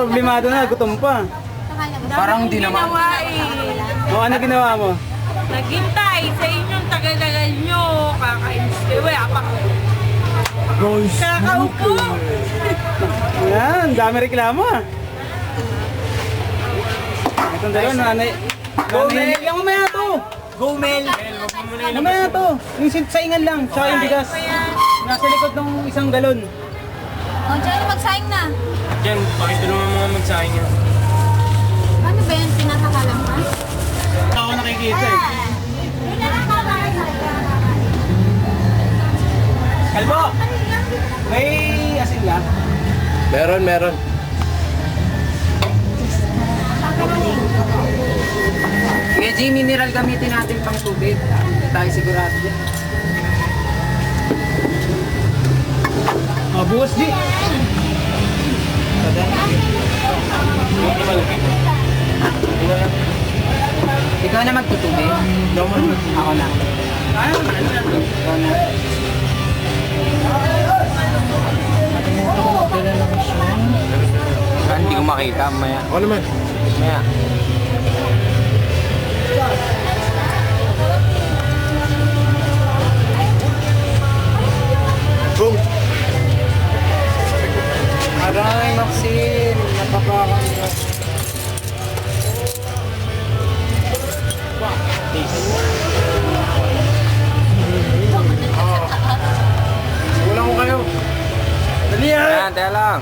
Problemado na, gutom pa. Parang di naman. O, ano ginawa mo? Naghintay sa inyong tagal-tagal nyo. Kakainis kayo. Wala pa. Guys. Kakaupo. Ayan, dami reklamo ah. Itong dalawa, nanay. Go, Mel! Yung mamaya to. Go, Mel! Mamaya to. Yung saingan lang, tsaka yung bigas. Nasa likod ng isang galon. O, dyan magsayang na. Diyan, pakitulungan mga magsayang yan. Ano ba yan? Pinatakalam ka? Ako nakikita eh. Kalbo! May asin ka? Meron. Kaya G, mineral gamitin natin pang tubig. Tayo sigurado dyan. Bukas di. Ikaw na magtutubig? Ako na. Ikaw na. Hindi ko makita, maya. Ako naman. Maya. Boom! Aray, Maxine! Napapakan mo. Kulang ko kayo. Dali ah! Ayan, teka lang.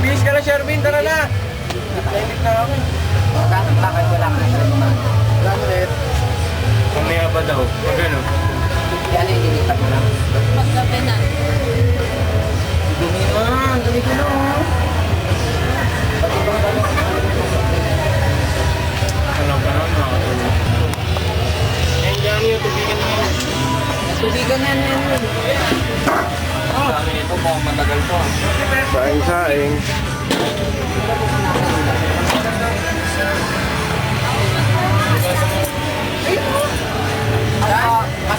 Bihis ka na, Shervin. Tara na. Limit na kami. Bakit wala ka na sa Wala ulit. Mamaya pa daw. Pag ano? Yan yung dilipat mo lang. Paggabi na. Dumi na. Dumi ko na. Pati bang dami? Alam ka naman, makakatulog. Eh, yan yung tubigan na yan. Tubigan na yan. Sa amin ito, mukhang matagal to. Saing-saing.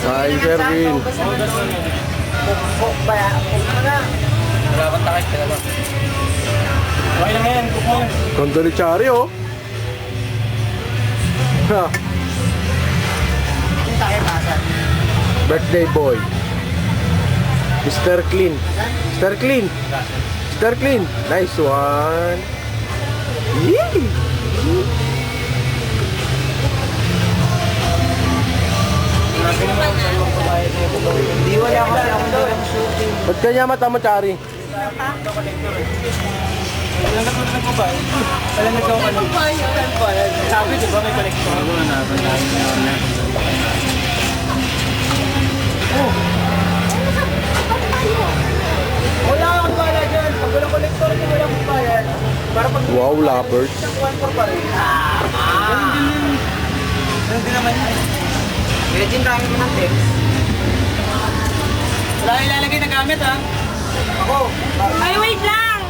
Saing, Shervin. Wala kang takit ka naman. Okay lang yan, kupon. Condolichari, oh. Ha. Birthday boy. Mr. Clean. Mr. Clean. Mr. Clean. Nice one. Yee! Hindi wala kasi ako doon. Ba't kanya mata mo, Chari? Walang katulad ko ba? Walang nagkaw ano? Sabi di ba may collector? Wala na, wala akong bala dyan. Pag walang collector, hindi walang bayad. Para pag Wow, lovers. one pa rin. Ganun din naman yun. Medyo dami mo ng text. Wala kang ilalagay na gamit ha. Ako. Ay, wait lang.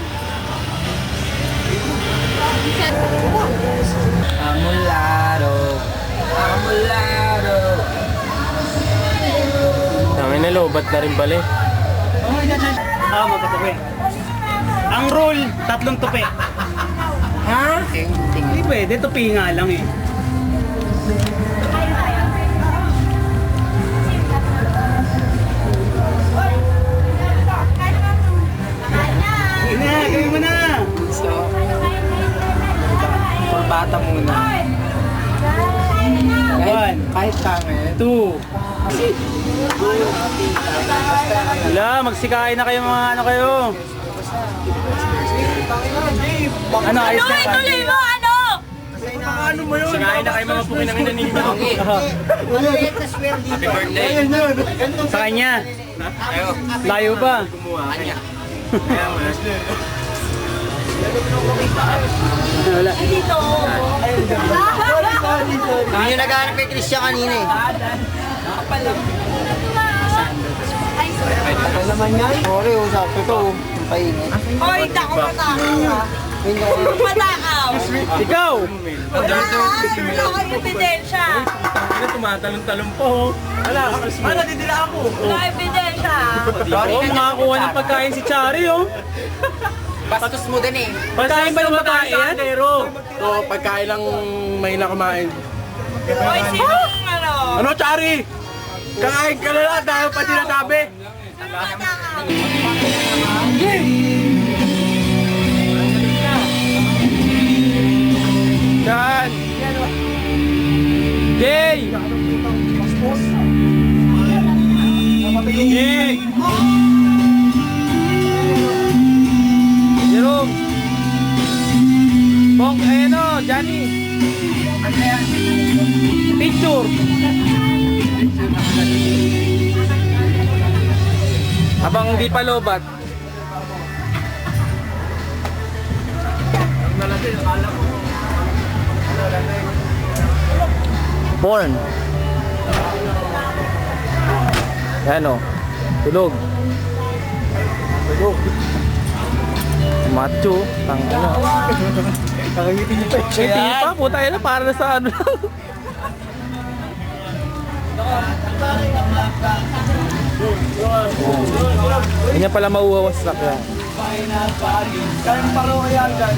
Amulado. Amulado. Dami na lobat na rin pala eh. Magkatabi. Ang rule, 3 tupi. Ha? Hindi pwede, tupi nga lang eh. Sige na, gawin mo na. So, for bata muna. Kahit camera. 2. Wala, magsikain na kayo mga ano kayo. Ano, ayos na ka? Tuloy mo, ano? Ano mo yun? Sikain na kayo mga pukinang inanin mo. Happy birthday. Sa kanya. Ayo. Layo pa. Kanya. Wala. Hindi nyo naghahanap kay Christian kanina eh. Tagal naman yan. Sorry, usap ko to. Painit. Hoy, dako matakaw. Matakaw. Ikaw! Wala kang ebidensya. Tumatalong-talong po. Wala, nadidila ako. Wala ebidensya. Oo, makakuha ng pagkain si Chari, oh. Bastos mo din eh. Pagkain ba ng babae yan? So, pagkain lang may kumain. Hoy, sinong ano? Ano, Chari? Kakain ka na lang dahil pa sinasabi. Yan! Jay! Jay! Jerome! Bong, ayun o, Johnny! Picture! Habang di pa lobat. Porn. Yan o. Tulog. Tulog. Macho. Tang ano. Nakangiti niyo pa. Ngiti pa. Puta yun na. Para na sa ano lang. Hindi niya pala mauwawas sa kaya. Kain paro kaya dyan.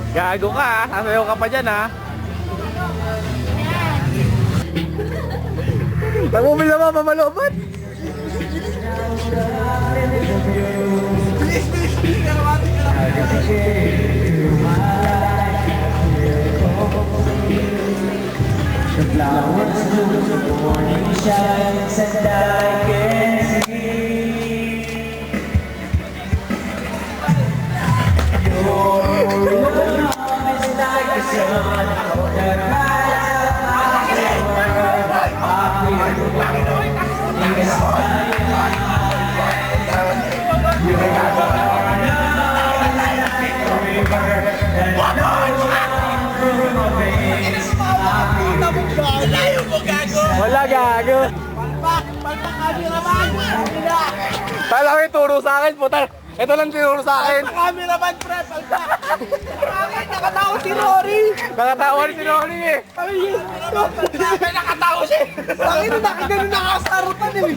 Gago ka ha. Sasayaw ka pa dyan ha. Nagmumil naman mamalobat. Wala gago. Tala ko yung turo sa akin, puta. Ito lang tinuro sa akin. Cameraman, pre, palda. Nakatawa si Rory. Nakatawa rin si Ronnie eh. Nakatawa siya. Bakit nakaganon nakasarapan eh.